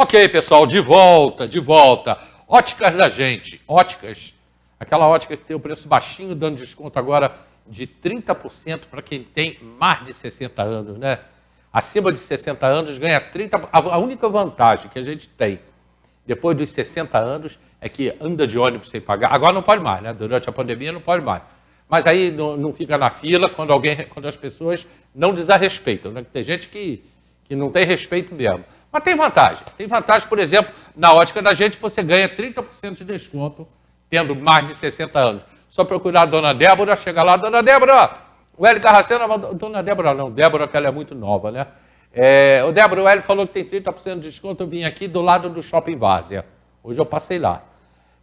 Ok, pessoal, de volta, de volta. Óticas da gente, óticas. Aquela ótica que tem o preço baixinho, dando desconto agora de 30% para quem tem mais de 60 anos, né? Acima de 60 anos ganha 30%. A única vantagem que a gente tem depois dos 60 anos é que anda de ônibus sem pagar. Agora não pode mais, né? Durante a pandemia não pode mais. Mas aí não fica na fila quando as pessoas não desarrespeitam, né? Tem gente que não tem respeito mesmo. Mas tem vantagem. Tem vantagem, por exemplo, na ótica da gente, você ganha 30% de desconto, tendo mais de 60 anos. Só procurar a dona Débora, chega lá, dona Débora, o Hélio Carracena, dona Débora não, Débora, que ela é muito nova, né? O Débora, o Hélio falou que tem 30% de desconto, eu vim aqui do lado do Shopping Várzea. Hoje eu passei lá.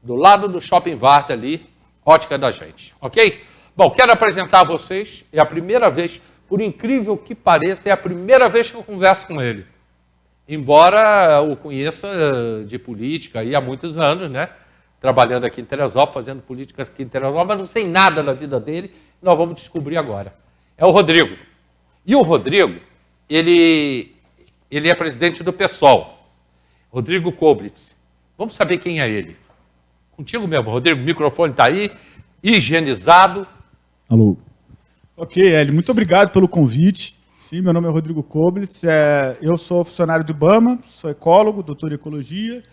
Do lado do Shopping Várzea ali, ótica da gente, ok? Bom, quero apresentar a vocês, é a primeira vez, por incrível que pareça, é a primeira vez que eu converso com ele. Embora o conheça de política aí há muitos anos, né? Trabalhando aqui em Teresópolis, fazendo política aqui em Teresópolis, mas não sei nada da vida dele, nós vamos descobrir agora. É o Rodrigo. E o Rodrigo, ele é presidente do PSOL, Rodrigo Koblitz. Vamos saber quem é ele. Contigo mesmo, Rodrigo, o microfone está aí, higienizado. Alô. Ok, Hélio, muito obrigado pelo convite. Sim, meu nome é Rodrigo Koblitz, eu sou funcionário do IBAMA, sou ecólogo, doutor em ecologia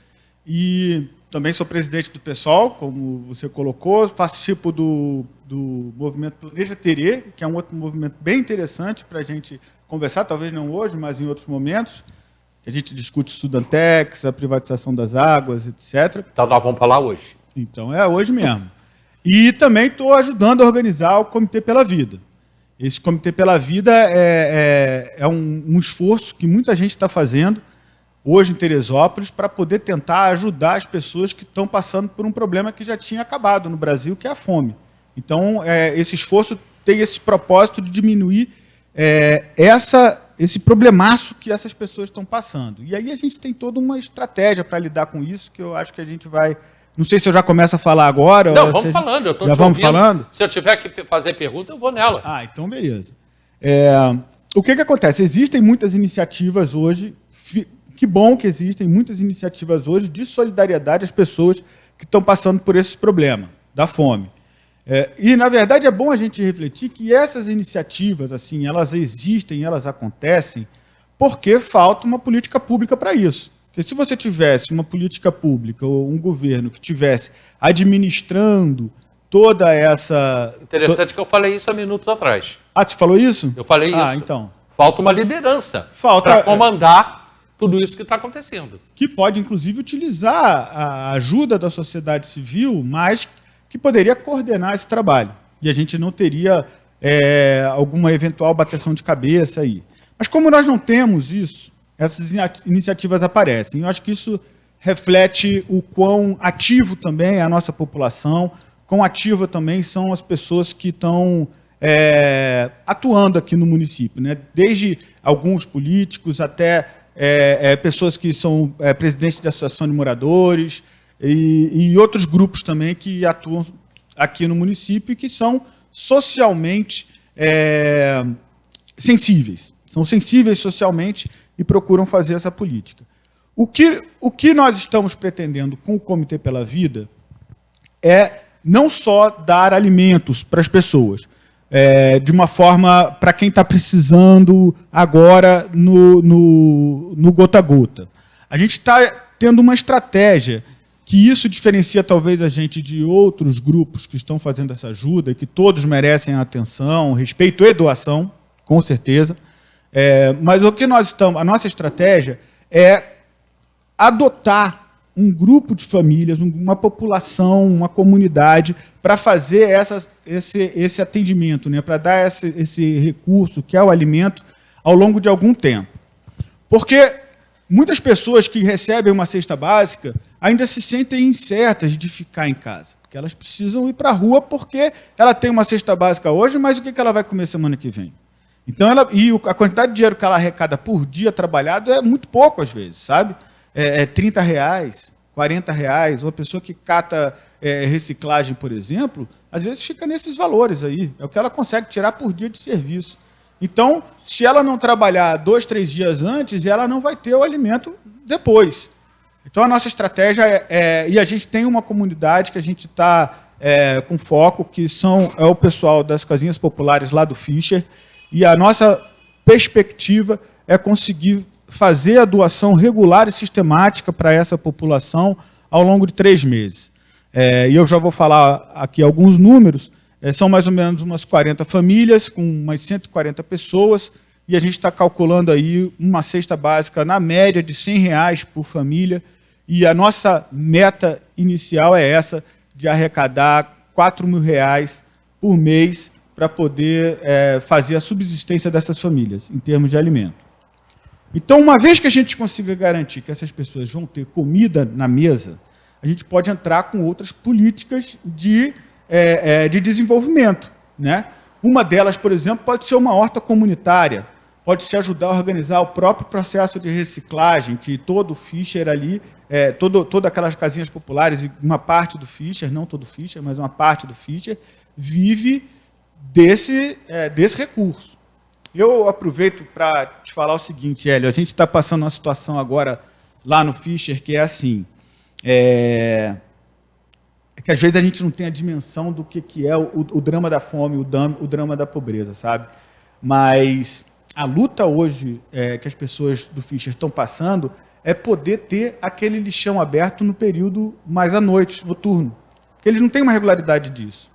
e também sou presidente do PSOL, como você colocou, participo do movimento Planeja Terê, que é um outro movimento bem interessante para a gente conversar, talvez não hoje, mas em outros momentos, que a gente discute Sudantex, a privatização das águas, etc. Então nós vamos falar hoje. Então é hoje mesmo. E também estou ajudando a organizar o Comitê pela Vida. Esse Comitê pela Vida é um esforço que muita gente está fazendo hoje em Teresópolis para poder tentar ajudar as pessoas que estão passando por um problema que já tinha acabado no Brasil, que é a fome. Então, esse esforço tem esse propósito de diminuir esse problemaço que essas pessoas estão passando. E aí a gente tem toda uma estratégia para lidar com isso, que eu acho que a gente vai... Não sei se eu já começo a falar agora. Não, vamos falando, eu estou te vamos ouvindo. falando? Se eu tiver que fazer pergunta, eu vou nela. Ah, então beleza. O que acontece? Existem muitas iniciativas hoje, que bom que existem muitas iniciativas hoje de solidariedade às pessoas que estão passando por esse problema da fome. E, na verdade, é bom a gente refletir que essas iniciativas, assim, elas existem, elas acontecem, porque falta uma política pública para isso. Porque se você tivesse uma política pública ou um governo que tivesse administrando toda essa... Interessante que eu falei isso há minutos atrás. Ah, você falou isso? Eu falei isso. Ah, então. Falta uma liderança para comandar tudo isso que está acontecendo. Que pode, inclusive, utilizar a ajuda da sociedade civil, mas que poderia coordenar esse trabalho. E a gente não teria alguma eventual bateção de cabeça aí. Mas como nós não temos isso, essas iniciativas aparecem. Eu acho que isso reflete o quão ativo também é a nossa população, quão ativa também são as pessoas que estão atuando aqui no município, né? Desde alguns políticos até pessoas que são presidentes de associação de moradores e outros grupos também que atuam aqui no município e que são socialmente sensíveis. São sensíveis socialmente e procuram fazer essa política. O que nós estamos pretendendo com o Comitê pela Vida é não só dar alimentos para as pessoas, de uma forma para quem está precisando agora no gota a gota. A gente está tendo uma estratégia que isso diferencia talvez a gente de outros grupos que estão fazendo essa ajuda, e que todos merecem atenção, respeito e doação, com certeza. Mas o que a nossa estratégia é adotar um grupo de famílias, uma população, uma comunidade, para fazer esse atendimento, né? Para dar esse recurso, que é o alimento, ao longo de algum tempo. Porque muitas pessoas que recebem uma cesta básica ainda se sentem incertas de ficar em casa, porque elas precisam ir para a rua porque ela tem uma cesta básica hoje, mas o que ela vai comer semana que vem? Então, a quantidade de dinheiro que ela arrecada por dia trabalhado é muito pouco, às vezes, sabe? R$30, R$40. Uma pessoa que cata reciclagem, por exemplo, às vezes fica nesses valores aí. É o que ela consegue tirar por dia de serviço. Então, se ela não trabalhar 2, 3 dias antes, ela não vai ter o alimento depois. Então, a nossa estratégia e a gente tem uma comunidade que a gente está com foco, que é o pessoal das casinhas populares lá do Fischer, e a nossa perspectiva é conseguir fazer a doação regular e sistemática para essa população ao longo de 3 meses. E eu já vou falar aqui alguns números, são mais ou menos umas 40 famílias, com umas 140 pessoas, e a gente está calculando aí uma cesta básica na média de R$100 por família, e a nossa meta inicial é essa, de arrecadar R$4.000 por mês para poder fazer a subsistência dessas famílias, em termos de alimento. Então, uma vez que a gente consiga garantir que essas pessoas vão ter comida na mesa, a gente pode entrar com outras políticas de desenvolvimento, né? Uma delas, por exemplo, pode ser uma horta comunitária, pode se ajudar a organizar o próprio processo de reciclagem, que todo o Fischer ali, todas aquelas casinhas populares, uma parte do Fischer, não todo o Fischer, mas uma parte do Fischer, vive desse recurso. Eu aproveito para te falar o seguinte, Hélio, a gente está passando uma situação agora lá no Fischer que é assim, que às vezes a gente não tem a dimensão do que é o drama da fome, o drama da pobreza, sabe? Mas a luta hoje que as pessoas do Fischer estão passando é poder ter aquele lixão aberto no período mais à noite, noturno. Porque eles não têm uma regularidade disso.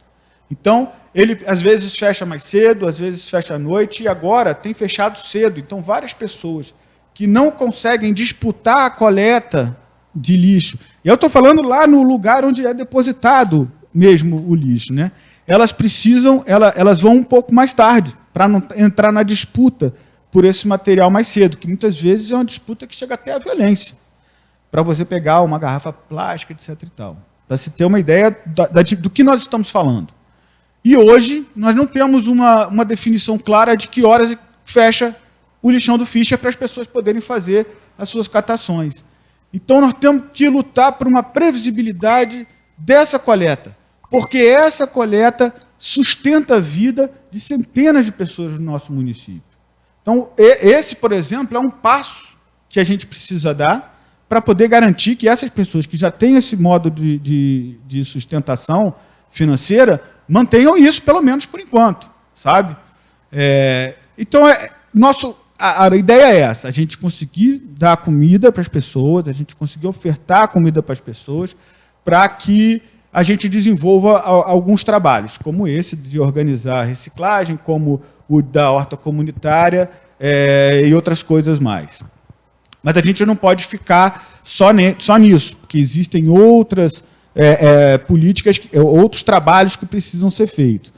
Então, ele às vezes fecha mais cedo, às vezes fecha à noite, e agora tem fechado cedo. Então, várias pessoas que não conseguem disputar a coleta de lixo, e eu estou falando lá no lugar onde é depositado mesmo o lixo, né? Elas vão um pouco mais tarde, para não entrar na disputa por esse material mais cedo, que muitas vezes é uma disputa que chega até à violência, para você pegar uma garrafa plástica, etc. e tal. Para se ter uma ideia do que nós estamos falando. E hoje nós não temos uma definição clara de que horas fecha o lixão do Fischer para as pessoas poderem fazer as suas catações. Então nós temos que lutar por uma previsibilidade dessa coleta, porque essa coleta sustenta a vida de centenas de pessoas no nosso município. Então, esse, por exemplo, é um passo que a gente precisa dar para poder garantir que essas pessoas que já têm esse modo de sustentação financeira mantenham isso, pelo menos por enquanto, sabe? Então, a ideia é essa, a gente conseguir dar comida para as pessoas, a gente conseguir ofertar comida para as pessoas, para que a gente desenvolva alguns trabalhos, como esse de organizar a reciclagem, como o da horta comunitária e outras coisas mais. Mas a gente não pode ficar só nisso, porque existem outras políticas, outros trabalhos que precisam ser feitos.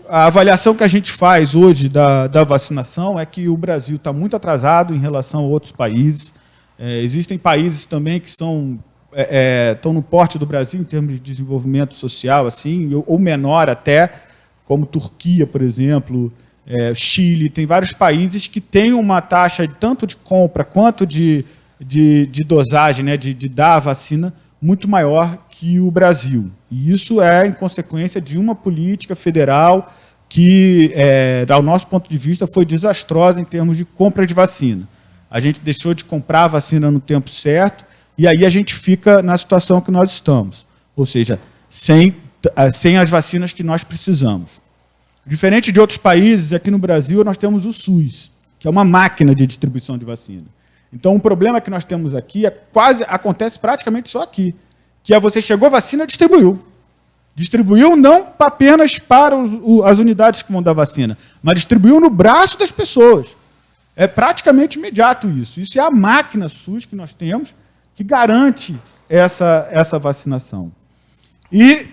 A avaliação que a gente faz hoje da vacinação é que o Brasil está muito atrasado em relação a outros países. Existem países também que estão no porte do Brasil em termos de desenvolvimento social, assim, ou menor até, como Turquia, por exemplo, Chile. Tem vários países que têm uma taxa tanto de compra quanto de dosagem, né, de dar a vacina, muito maior que o Brasil. E isso é em consequência de uma política federal que, ao nosso ponto de vista, foi desastrosa em termos de compra de vacina. A gente deixou de comprar a vacina no tempo certo, e aí a gente fica na situação que nós estamos, ou seja, sem as vacinas que nós precisamos. Diferente de outros países, aqui no Brasil nós temos o SUS, que é uma máquina de distribuição de vacina. Então, o problema que nós temos aqui acontece praticamente só aqui, que você chegou a vacina, distribuiu. Distribuiu não apenas para as unidades que vão dar vacina, mas distribuiu no braço das pessoas. É praticamente imediato isso. Isso é a máquina SUS que nós temos, que garante essa vacinação. E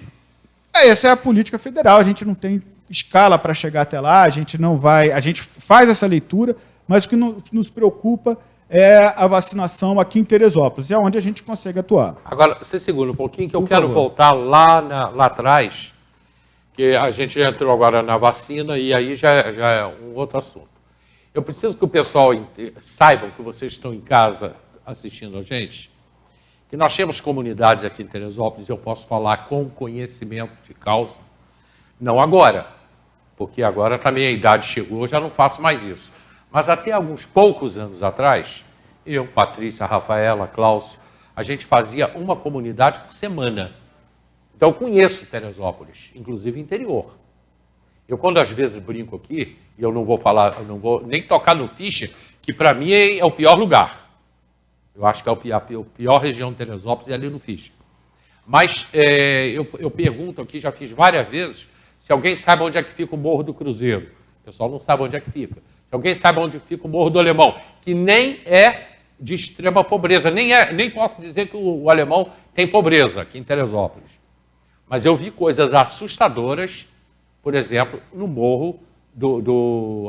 essa é a política federal, a gente não tem escala para chegar até lá, a gente faz essa leitura, mas o que nos preocupa é a vacinação aqui em Teresópolis, é onde a gente consegue atuar. Agora, você segura um pouquinho, que eu quero voltar lá atrás, que a gente entrou agora na vacina e aí já é um outro assunto. Eu preciso que o pessoal saiba que vocês estão em casa assistindo a gente, que nós temos comunidades aqui em Teresópolis, eu posso falar com conhecimento de causa, não agora, porque agora também a idade chegou, eu já não faço mais isso. Mas até alguns poucos anos atrás, eu, Patrícia, Rafaela, Cláudio, a gente fazia uma comunidade por semana. Então, eu conheço Teresópolis, inclusive interior. Eu, quando às vezes brinco aqui, e eu não vou falar, eu não vou nem tocar no Fischer, que para mim é o pior lugar. Eu acho que é a pior região de Teresópolis é ali no Fischer. Mas eu pergunto aqui, já fiz várias vezes, se alguém sabe onde é que fica o Morro do Cruzeiro. O pessoal não sabe onde é que fica. Se alguém sabe onde fica o Morro do Alemão, que nem é de extrema pobreza, nem posso dizer que o Alemão tem pobreza aqui em Teresópolis. Mas eu vi coisas assustadoras, por exemplo, no morro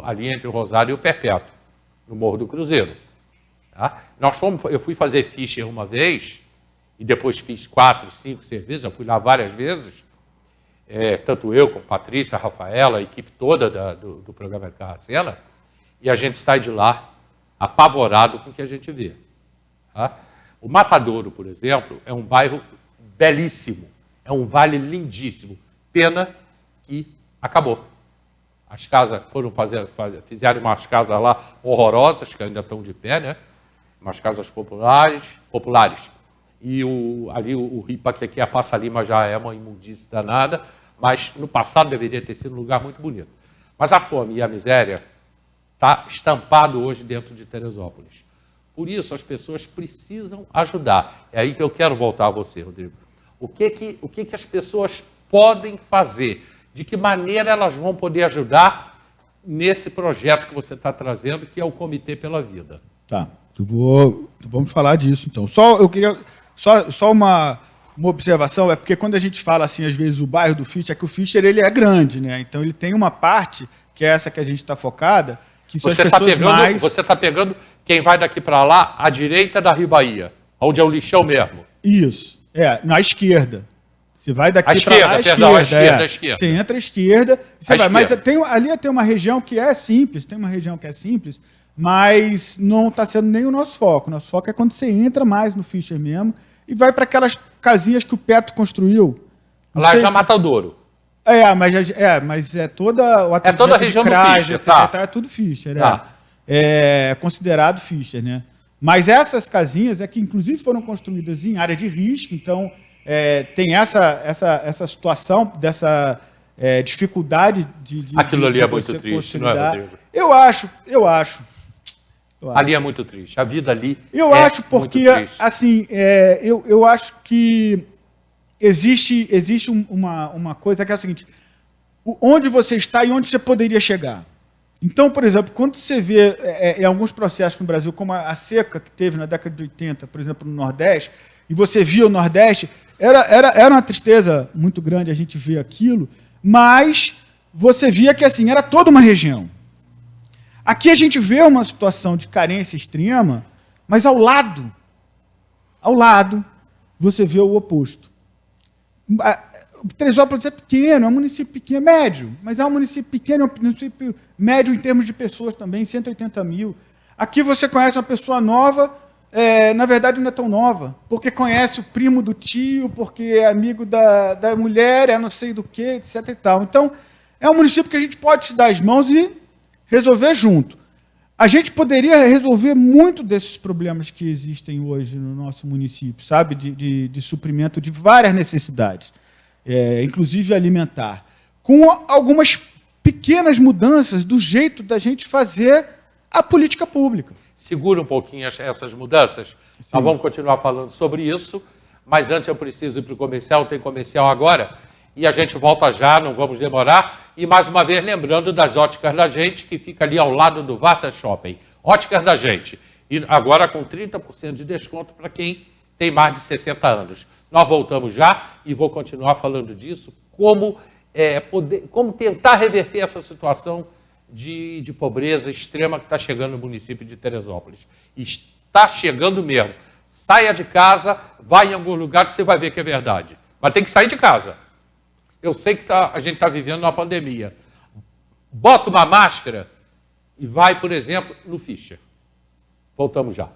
ali entre o Rosário e o Perpétuo, no Morro do Cruzeiro. Tá? Eu fui fazer Fischer uma vez, e depois fiz 4, 5 vezes, eu fui lá várias vezes, tanto eu como Patrícia, Rafaela, a equipe toda do programa de Carracena, e a gente sai de lá apavorado com o que a gente vê. Tá? O Matadouro, por exemplo, é um bairro belíssimo, é um vale lindíssimo. Pena que acabou. As casas fizeram umas casas lá horrorosas, que ainda estão de pé, né? Umas casas populares. E ali o Ripa, que é a Passa Lima, já é uma imundície danada, mas no passado deveria ter sido um lugar muito bonito. Mas a fome e a miséria está estampado hoje dentro de Teresópolis. Por isso, as pessoas precisam ajudar. É aí que eu quero voltar a você, Rodrigo. O que as pessoas podem fazer? De que maneira elas vão poder ajudar nesse projeto que você está trazendo, que é o Comitê pela Vida? Tá, vamos falar disso, então. Eu queria só uma observação, é porque quando a gente fala, assim, às vezes, o bairro do Fischer, é que o Fischer ele é grande, né? Então, ele tem uma parte, que é essa que a gente está focada, que são as pessoas mais... Você está pegando quem vai daqui para lá, à direita da Rio Bahia, onde é o lixão mesmo. Isso, na esquerda. Você vai daqui para lá, à esquerda. Você entra à esquerda, você vai. Mas ali tem uma região que é simples, mas não está sendo nem o nosso foco. O nosso foco é quando você entra mais no Fischer mesmo e vai para aquelas casinhas que o Petro construiu. Lá já Matadouro. Mas é toda o atendimento toda a região do Fischer, é tudo Fischer, é considerado Fischer, né? Mas essas casinhas que inclusive foram construídas em área de risco, então tem essa situação dessa dificuldade de aquilo ali é muito triste, não é, Rodrigo? Eu acho. Ali é muito triste. A vida ali eu acho porque assim eu acho que existe uma coisa que é o seguinte: onde você está e onde você poderia chegar. Então, por exemplo, quando você vê em alguns processos no Brasil, como a seca que teve na década de 80, por exemplo, no Nordeste, e você via o Nordeste, era uma tristeza muito grande a gente ver aquilo, mas você via que assim era toda uma região. Aqui a gente vê uma situação de carência extrema, mas ao lado, você vê o oposto. Teresópolis é pequeno, é um município pequeno, médio, mas é um município pequeno, é um município médio em termos de pessoas também, 180 mil. Aqui você conhece uma pessoa nova, na verdade não é tão nova, porque conhece o primo do tio, porque é amigo da mulher, não sei do que, etc. e tal. Então, é um município que a gente pode se dar as mãos e resolver junto. A gente poderia resolver muito desses problemas que existem hoje no nosso município, sabe, de suprimento de várias necessidades. Inclusive alimentar, com algumas pequenas mudanças do jeito da gente fazer a política pública. Segura um pouquinho essas mudanças. Sim. Nós vamos continuar falando sobre isso, mas antes eu preciso ir para o comercial, tem comercial agora, e a gente volta já, não vamos demorar. E mais uma vez lembrando das Óticas da Gente, que fica ali ao lado do Vassa Shopping. Óticas da Gente, e agora com 30% de desconto para quem tem mais de 60 anos. Nós voltamos já e vou continuar falando disso, como tentar reverter essa situação de pobreza extrema que está chegando no município de Teresópolis. Está chegando mesmo. Saia de casa, vai em algum lugar, você vai ver que é verdade. Mas tem que sair de casa. Eu sei que a gente está vivendo uma pandemia. Bota uma máscara e vai, por exemplo, no Fischer. Voltamos já.